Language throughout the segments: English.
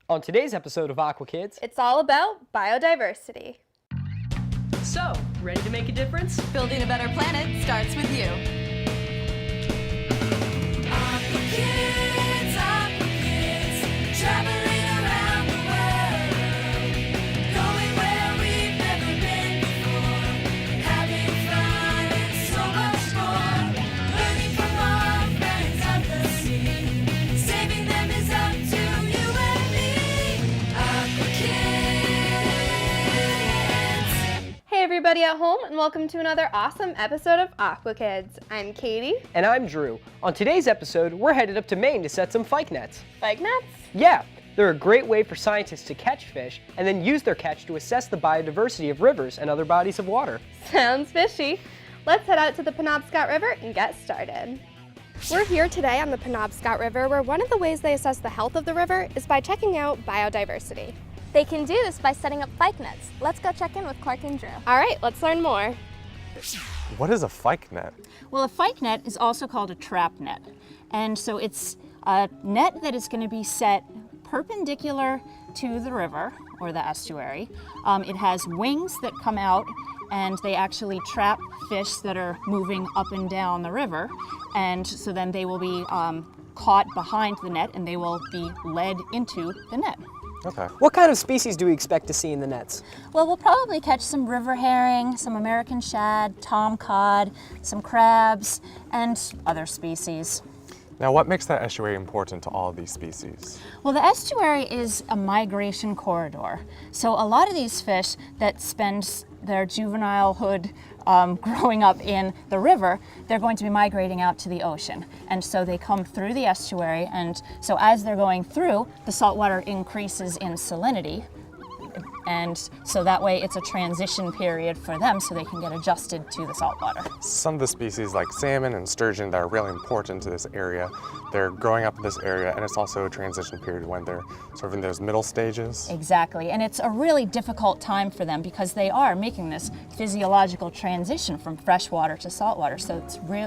On today's episode of Aqua Kids, it's all about biodiversity. So, ready to make a difference? Building a better planet starts with you. Aqua Kids, traveling around the world, going where we've never been before, having fun and so much more, learning from our friends of the sea, saving them is up to you and me. Aqua Kids. Hey everybody at home, and welcome to another awesome episode of Aqua Kids. I'm Katie. And I'm Drew. On today's episode, we're headed up to Maine to set some Fyke nets. Fyke nets? Yeah, they're a great way for scientists to catch fish and then use their catch to assess the biodiversity of rivers and other bodies of water. Sounds fishy. Let's head out to the Penobscot River and get started. We're here today on the Penobscot River, where one of the ways they assess the health of the river is by checking out biodiversity. They can do this by setting up Fyke nets. Let's go check in with Clark and Drew. All right, let's learn more. What is a Fyke net? Well, a Fyke net is also called a trap net. And so it's a net that is going to be set perpendicular to the river or the estuary. It has wings that come out, and they actually trap fish that are moving up and down the river. And so then they will be caught behind the net, and they will be led into the net. Okay. What kind of species do we expect to see in the nets? Well, we'll probably catch some river herring, some American shad, tom cod, some crabs, and other species. Now, what makes that estuary important to all of these species? Well, the estuary is a migration corridor. So a lot of these fish that spend their juvenilehood growing up in the river, they're going to be migrating out to the ocean. And so they come through the estuary, and so as they're going through, the saltwater increases in salinity. And so that way it's a transition period for them so they can get adjusted to the saltwater. Some of the species like salmon and sturgeon that are really important to this area, they're growing up in this area, and it's also a transition period when they're sort of in those middle stages. Exactly, and it's a really difficult time for them because they are making this physiological transition from freshwater to saltwater, so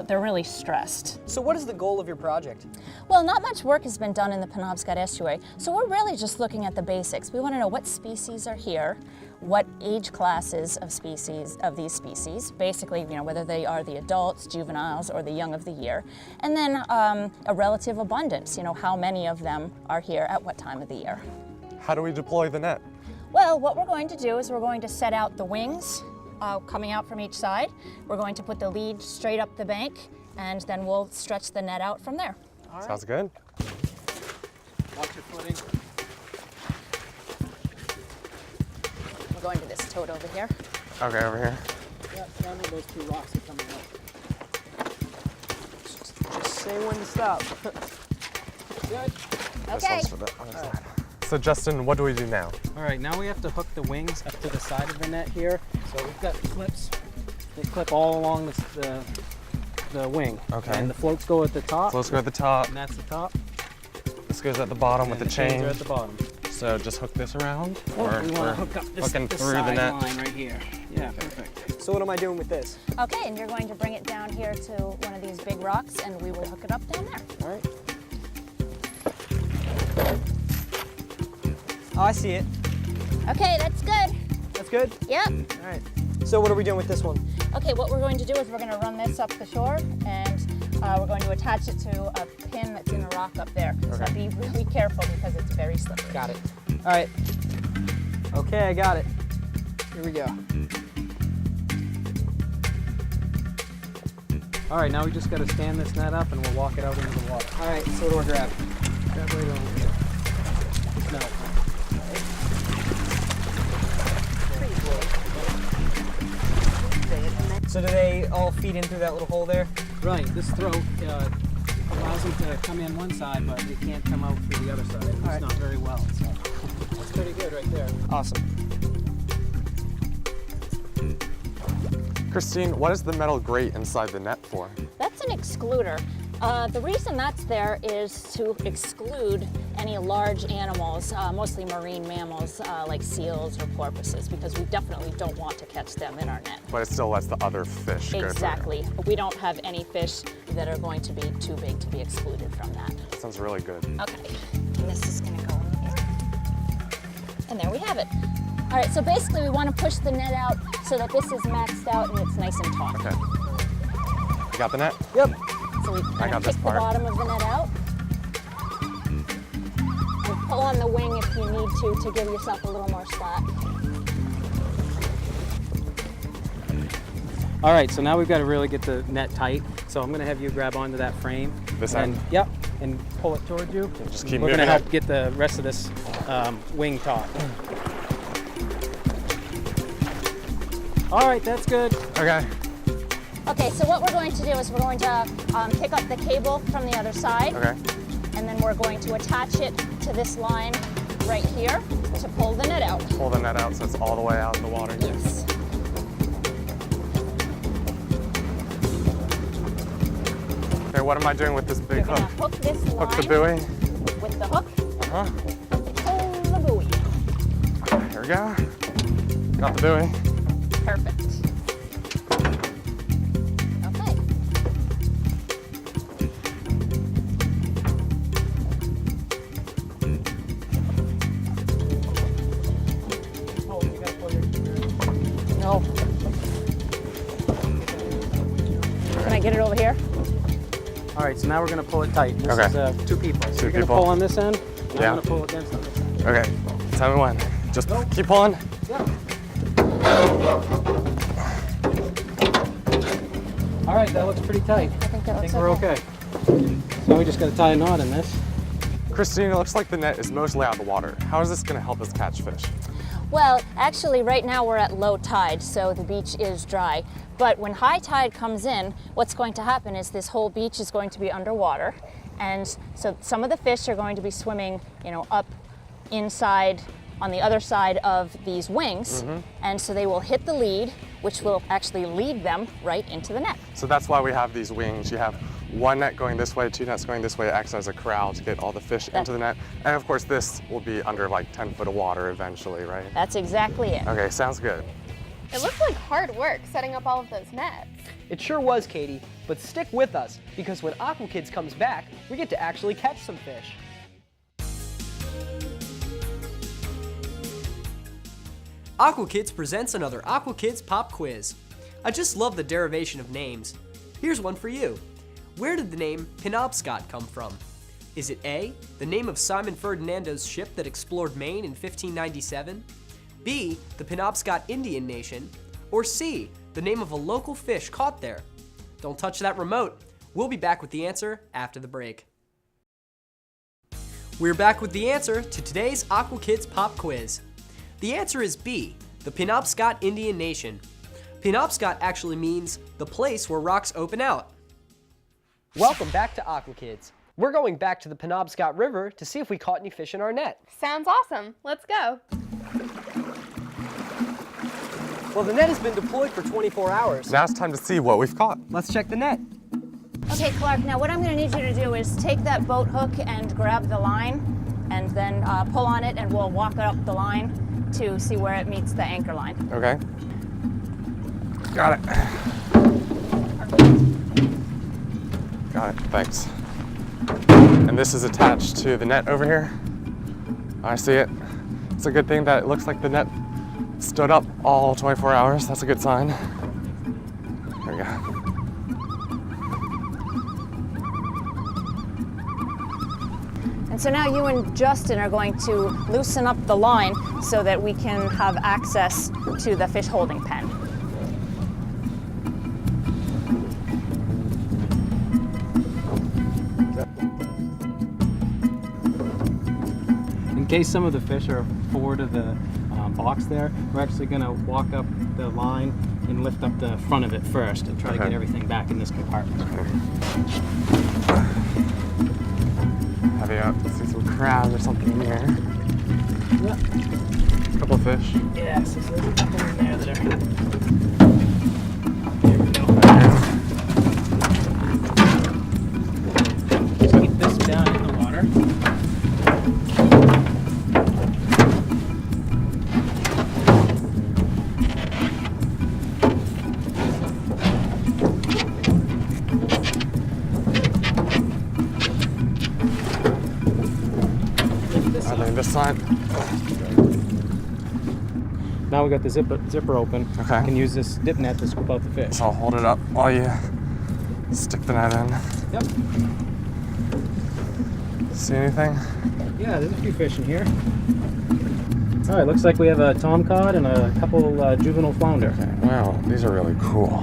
they're really stressed. So what is the goal of your project? Well, not much work has been done in the Penobscot estuary, so we're really just looking at the basics. We want to know what species are here, what age classes of these species, basically, whether they are the adults, juveniles, or the young of the year, and then a relative abundance, how many of them are here at what time of the year. How do we deploy the net? Well, what we're going to do is we're going to set out the wings coming out from each side. We're going to put the lead straight up the bank, and then we'll stretch the net out from there. All right. Sounds good. Watch your footing. We're going to this toad over here. Okay, over here. Yeah, down where those two rocks are coming out. Just say when to stop. Good. This Okay. one's for the other side. So Justin, what do we do now? All right, now we have to hook the wings up to the side of the net here. So we've got clips. They clip all along the wing. Okay. And the floats go at the top. So let's go at the top. And that's the top. This goes at the bottom with and the chains chain. are at the bottom. So just hook this around? Or we we're want to hook up this hooking through the side net? line right here. Yeah, perfect. So what am I doing with this? Okay, and you're going to bring it down here to one of these big rocks, and we will hook it up down there. All right. Oh, I see it. Okay, that's good. That's good? Yep. All right. So what are we doing with this one? Okay, what we're going to do is we're going to run this up the shore, and we're going to attach it to a pin that's in the rock up there. So be really careful because it's very slippery. Got it. All right. Okay, I got it. Here we go. All right, now we just got to stand this net up and we'll walk it out into the water. All right, so what do I grab? Grab right over here. Smell it. So do they all feed in through that little hole there? Right, this throat allows them to come in one side, but they can't come out through the other side. It's right. not very well. So that's pretty good right there. Awesome. Christine, what is the metal grate inside the net for? That's an excluder. The reason that's there is to exclude any large animals, mostly marine mammals like seals or porpoises, because we definitely don't want to catch them in our net. But it still lets the other fish go through. Exactly. We don't have any fish that are going to be too big to be excluded from that. Sounds really good. Okay, and this is going to go in here. And there we have it. All right, so basically we want to push the net out so that this is maxed out and it's nice and taut. Okay. You got the net? Yep. So we I kind got of this kick the part. bottom of the net out. And pull on the wing if you need to give yourself a little more slack. All right, so now we've got to really get the net tight. So I'm going to have you grab onto that frame. This and, end? Yep, and pull it towards you. Just keep We're moving going to help it. get the rest of this wing taut. All right, that's good. Okay. Okay, so what we're going to do is we're going to pick up the cable from the other side. Okay. And then we're going to attach it to this line right here to pull the net out. Pull the net out so it's all the way out in the water. Yes. Okay, what am I doing with this big You're gonna hook? hook this line Hook the buoy. with the hook. Uh-huh. Pull the buoy. Here we go. Got the buoy. Perfect. Okay. No. Can I get it over here? All right, so now we're going to pull it tight. This Okay. is 2 people. So Two you're going to people. pull on this end, and Yeah. I'm going to pull against on this end. Okay. Tell me when. Just keep pulling. All right, that looks pretty tight. I think that I think looks we're okay. So we just got to tie a knot in this. Christine, it looks like the net is mostly out of the water. How is this going to help us catch fish? Well, actually right now we're at low tide, so the beach is dry. But when high tide comes in, what's going to happen is this whole beach is going to be underwater. And so some of the fish are going to be swimming, up inside on the other side of these wings. And so they will hit the lead, which will actually lead them right into the net. So that's why we have these wings. You have one net going this way, 2 nets going this way. It acts as a corral to get all the fish into the net. And of course, this will be under like 10 foot of water eventually, right? That's exactly it. Okay, sounds good. It looks like hard work setting up all of those nets. It sure was, Katie, but stick with us because when Aqua Kids comes back, we get to actually catch some fish. Aqua Kids presents another Aqua Kids Pop Quiz. I just love the derivation of names. Here's one for you. Where did the name Penobscot come from? Is it A, the name of Simon Ferdinando's ship that explored Maine in 1597? B, the Penobscot Indian Nation? Or C, the name of a local fish caught there? Don't touch that remote. We'll be back with the answer after the break. We're back with the answer to today's Aqua Kids Pop Quiz. The answer is B, the Penobscot Indian Nation. Penobscot actually means the place where rocks open out. Welcome back to Aqua Kids. We're going back to the Penobscot River to see if we caught any fish in our net. Sounds awesome. Let's go. Well, the net has been deployed for 24 hours. Now it's time to see what we've caught. Let's check the net. Okay, Clark, now what I'm going to need you to do is take that boat hook and grab the line and then pull on it, and we'll walk it up the line to see where it meets the anchor line. Okay. Got it. Got it, thanks. And this is attached to the net over here. I see it. It's a good thing that it looks like the net stood up all 24 hours. That's a good sign. There we go. And so now you and Justin are going to loosen up the line so that we can have access to the fish holding pen. In case some of the fish are forward of the box there, we're actually going to walk up the line and lift up the front of it first and try to get everything back in this compartment. Heavy up. See some crabs or something in here. Yep. A couple of fish. Yes, there's a couple in there that are. Just keep this down in the water. I think this side. Now we got the zipper open. Okay. You can use this dip net to scoop out the fish. So I'll hold it up while you stick the net in. Yep. See anything? Yeah, there's a few fish in here. All right, looks like we have a tomcod and a couple juvenile flounder. Okay. Wow, these are really cool.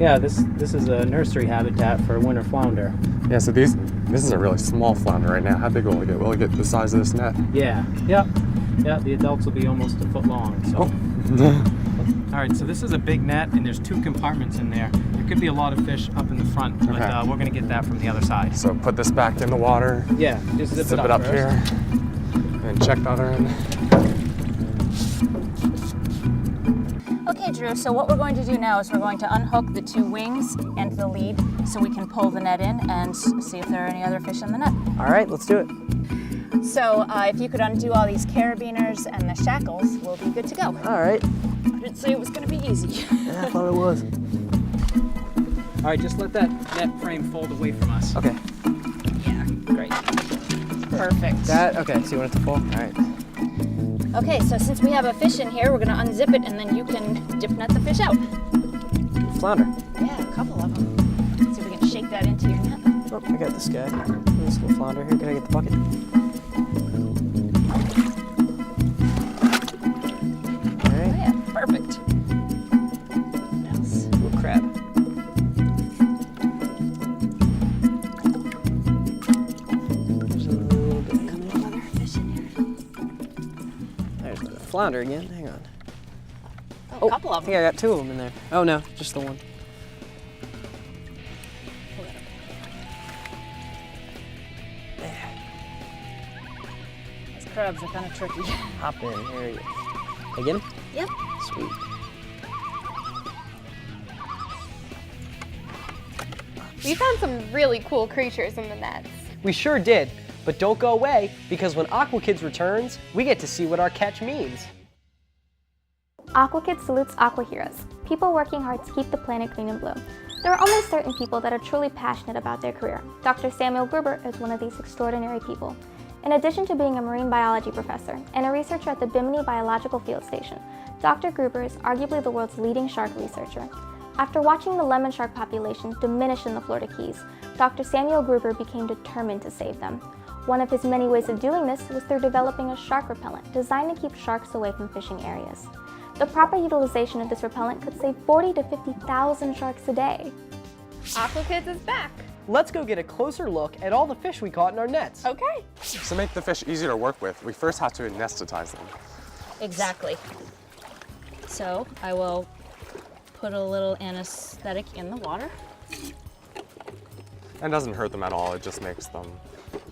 Yeah, this is a nursery habitat for winter flounder. Yeah, so this is a really small flounder right now. How big will it get? Will it get the size of this net? Yeah, yep. Yeah, the adults will be almost a foot long. So. All right, so this is a big net, and there's 2 compartments in there. There could be a lot of fish up in the front, but Okay. we're gonna get that from the other side. So put this back in the water. Yeah, just Zip it up first. here. And check the other end. Okay, Drew, so what we're going to do now is we're going to unhook the 2 wings and the lead so we can pull the net in and see if there are any other fish in the net. All right, let's do it. So if you could undo all these carabiners and the shackles, we'll be good to go. All right. I didn't say it was going to be easy. Yeah, I thought it was. All right, just let that net frame fold away from us. Okay. Yeah, great. Perfect. Okay, so you want it to fall? All right. Okay, so since we have a fish in here, we're going to unzip it and then you can dip net the fish out. Flounder. Yeah, a couple of them. Let's see if we can shake that into your net. Oh, I got this guy. This little flounder here. Can I get the bucket? All Oh right. yeah, perfect. What else? Little crab. There's a little bit. Another fish in here. There's the flounder again. Hang on. Oh, a couple I of think them. I got 2 of them in there. Oh no, just the one. These crabs are kind of tricky. Hop in. There you go. I get him? Yep. Sweet. We found some really cool creatures in the nets. We sure did, but don't go away because when Aqua Kids returns, we get to see what our catch means. Aqua Kids salutes Aqua Heroes, people working hard to keep the planet green and blue. There are only certain people that are truly passionate about their career. Dr. Samuel Gruber is one of these extraordinary people. In addition to being a marine biology professor and a researcher at the Bimini Biological Field Station, Dr. Gruber is arguably the world's leading shark researcher. After watching the lemon shark population diminish in the Florida Keys, Dr. Samuel Gruber became determined to save them. One of his many ways of doing this was through developing a shark repellent designed to keep sharks away from fishing areas. The proper utilization of this repellent could save 40 to 50,000 sharks a day. Aqua Kids is back. Let's go get a closer look at all the fish we caught in our nets. Okay. To make the fish easier to work with, we first have to anesthetize them. Exactly. So I will put a little anesthetic in the water. And it doesn't hurt them at all. It just makes them,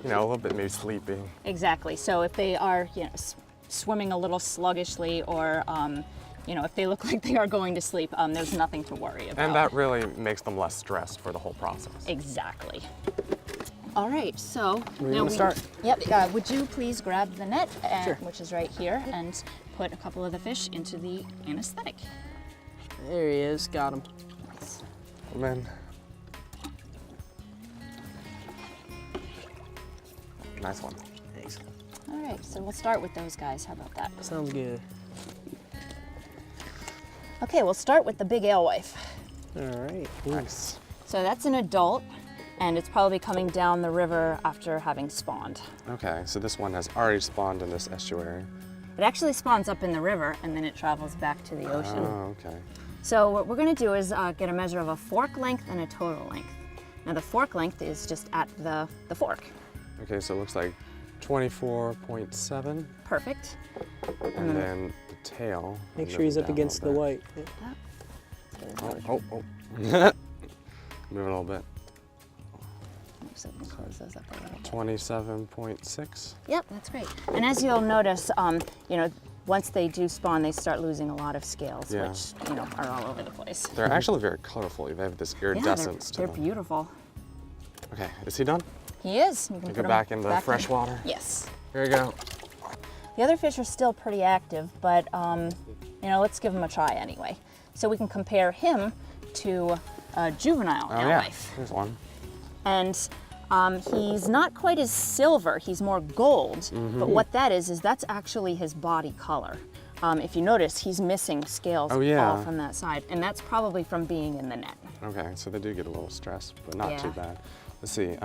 a little bit maybe sleepy. Exactly. So if they are, swimming a little sluggishly or, if they look like they are going to sleep, there's nothing to worry about. And that really makes them less stressed for the whole process. Exactly. All right, so Where do you want to start? Yep. Would you please grab the net, Sure. which is right here, and put a couple of the fish into the anesthetic. There he is. Got him. Nice. And then, nice one. Thanks. All right, so we'll start with those guys. How about that? Sounds good. Okay, we'll start with the big alewife. All right. Nice. So that's an adult, and it's probably coming down the river after having spawned. Okay, so this one has already spawned in this estuary. It actually spawns up in the river, and then it travels back to the ocean. Oh, okay. So what we're going to do is get a measure of a fork length and a total length. Now the fork length is just at the fork. Okay, so it looks like 24.7. Perfect. And then the tail. Make move sure he's it up down a against the little white. bit. Oh. Move it a little bit. So we can close those up a little. 27.6. Yep, that's great. And as you'll notice, once they do spawn, they start losing a lot of scales, Yeah. which are all over the place. They're actually very colorful. They have this iridescence they're to them. beautiful. Okay, is he done? He is. You can You put go him back in the fresh in. water? Yes. Here you go. The other fish are still pretty active, but let's give him a try anyway. So we can compare him to a juvenile Oh yeah, alewife. here's one. And he's not quite as silver, he's more gold. But what that is that's actually his body color. if you notice, he's missing scales Oh, yeah. all from that side, and that's probably from being in the net. Okay, so they do get a little stressed, but not too Yeah. bad. Let's see,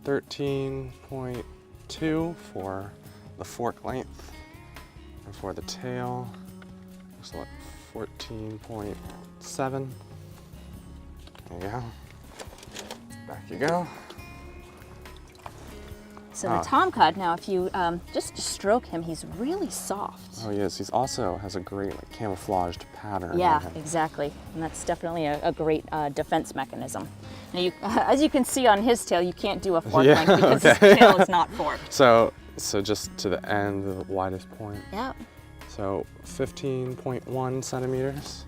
13.2 for the fork length, and for the tail, looks like 14.7. There you go. Back you go. So the tomcod, now if you just stroke him, he's really soft. Oh yes, he's also has a great like, camouflaged pattern. Yeah, on him. exactly. And that's definitely a great defense mechanism. Now, as you can see on his tail, you can't do a fork Yeah, length because okay. his tail is not forked. So just to the end, the widest point. Yeah. So 15.1 centimeters.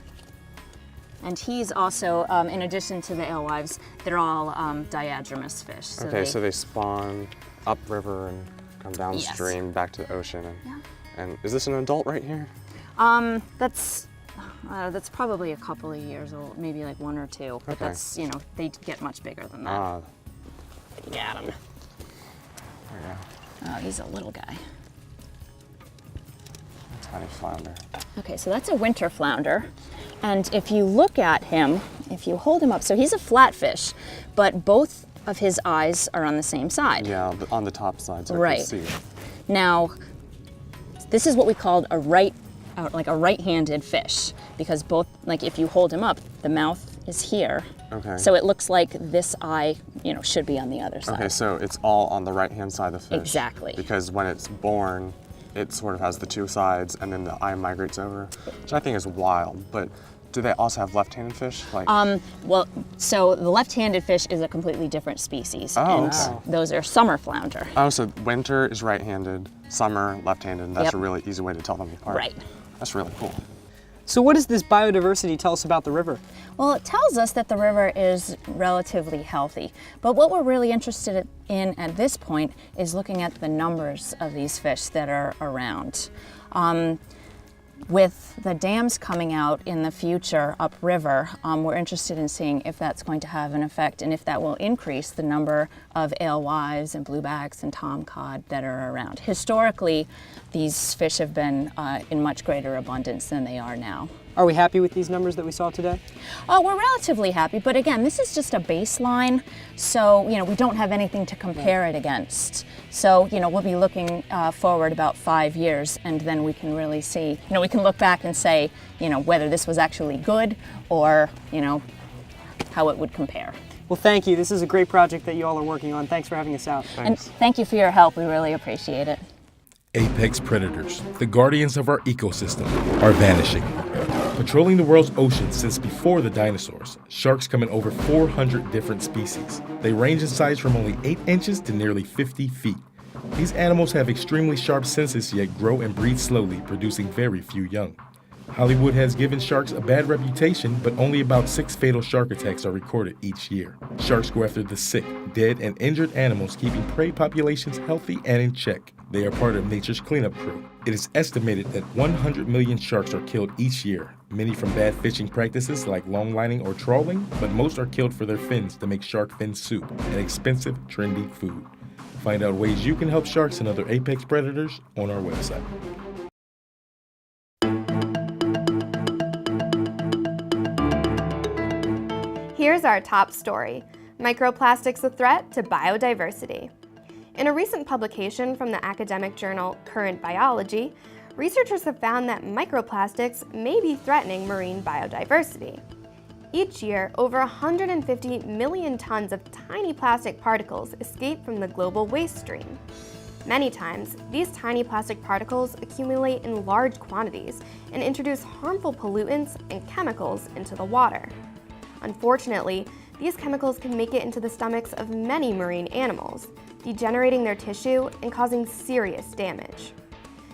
And he's also, in addition to the alewives, they're all diadromous fish. So So they spawn upriver and come downstream back to the ocean. And is this an adult right here? That's probably a couple of years old, maybe like 1 or 2. But Okay. that's, they get much bigger than that. Ah, Got him. there you go. Oh, he's a little guy. Tiny flounder. Okay, so that's a winter flounder. And if you look at him, if you hold him up, so he's a flatfish, but both of his eyes are on the same side. Yeah, on the top side, so I Right. can see. Now, this is what we called a right-handed fish, because both, like if you hold him up, the mouth is here. Okay. So it looks like this eye, should be on the other side. Okay, so it's all on the right-hand side of the fish. Exactly. Because when it's born, it sort of has the two sides, and then the eye migrates over, which I think is wild. But do they also have left-handed fish? Like, Well, so the left-handed fish is a completely different species, Oh, and okay. those are summer flounder. oh, so winter is right-handed, summer left-handed. And that's Yep. a really easy way to tell them apart. Right. That's really cool. So what does this biodiversity tell us about the river? Well, it tells us that the river is relatively healthy. But what we're really interested in at this point is looking at the numbers of these fish that are around. With the dams coming out in the future upriver, we're interested in seeing if that's going to have an effect and if that will increase the number of alewives and bluebacks and tomcod that are around. Historically, these fish have been in much greater abundance than they are now. Are we happy with these numbers that we saw today? Oh, we're relatively happy, but again, this is just a baseline, so we don't have anything to compare it against. So we'll be looking forward about 5 years, and then we can really see. We can look back and say, whether this was actually good or how it would compare. Well, thank you. This is a great project that you all are working on. Thanks for having us out. And thank you for your help. We really appreciate it. Apex predators, the guardians of our ecosystem, are vanishing. Patrolling the world's oceans since before the dinosaurs, sharks come in over 400 different species. They range in size from only 8 inches to nearly 50 feet. These animals have extremely sharp senses yet grow and breed slowly, producing very few young. Hollywood has given sharks a bad reputation, but only about 6 fatal shark attacks are recorded each year. Sharks go after the sick, dead, and injured animals, keeping prey populations healthy and in check. They are part of nature's cleanup crew. It is estimated that 100 million sharks are killed each year, many from bad fishing practices like longlining or trawling, but most are killed for their fins to make shark fin soup, an expensive, trendy food. Find out ways you can help sharks and other apex predators on our website. Here's our top story: microplastics a threat to biodiversity. In a recent publication from the academic journal Current Biology, researchers have found that microplastics may be threatening marine biodiversity. Each year, over 150 million tons of tiny plastic particles escape from the global waste stream. Many times, these tiny plastic particles accumulate in large quantities and introduce harmful pollutants and chemicals into the water. Unfortunately, these chemicals can make it into the stomachs of many marine animals, degenerating their tissue and causing serious damage.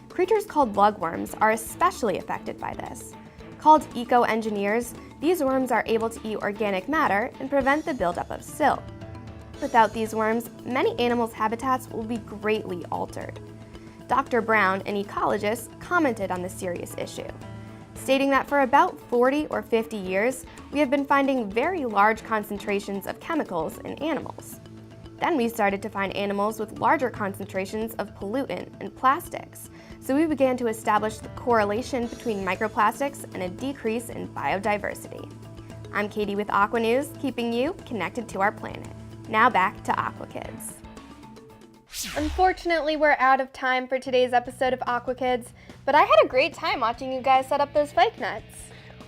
Creatures called lugworms are especially affected by this. Called eco-engineers, these worms are able to eat organic matter and prevent the buildup of silt. Without these worms, many animals' habitats will be greatly altered. Dr. Brown, an ecologist, commented on this serious issue, stating that for about 40 or 50 years, we have been finding very large concentrations of chemicals in animals. Then we started to find animals with larger concentrations of pollutant and plastics, So we began to establish the correlation between microplastics and a decrease in biodiversity. I'm Katie with Aqua News, keeping you connected to our planet. Now back to Aqua Kids. Unfortunately, we're out of time for today's episode of Aqua Kids, but I had a great time watching you guys set up those Fyke nets.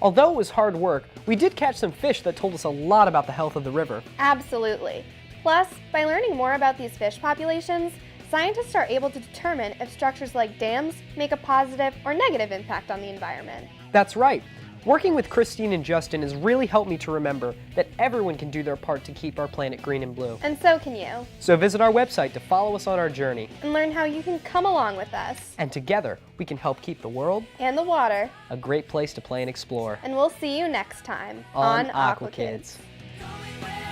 Although it was hard work, we did catch some fish that told us a lot about the health of the river. Absolutely. Plus, by learning more about these fish populations, scientists are able to determine if structures like dams make a positive or negative impact on the environment. That's right. Working with Christine and Justin has really helped me to remember that everyone can do their part to keep our planet green and blue. And so can you. So visit our website to follow us on our journey. And learn how you can come along with us. And together, we can help keep the world And the water. a great place to play and explore. And we'll see you next time On Aqua Kids. Going where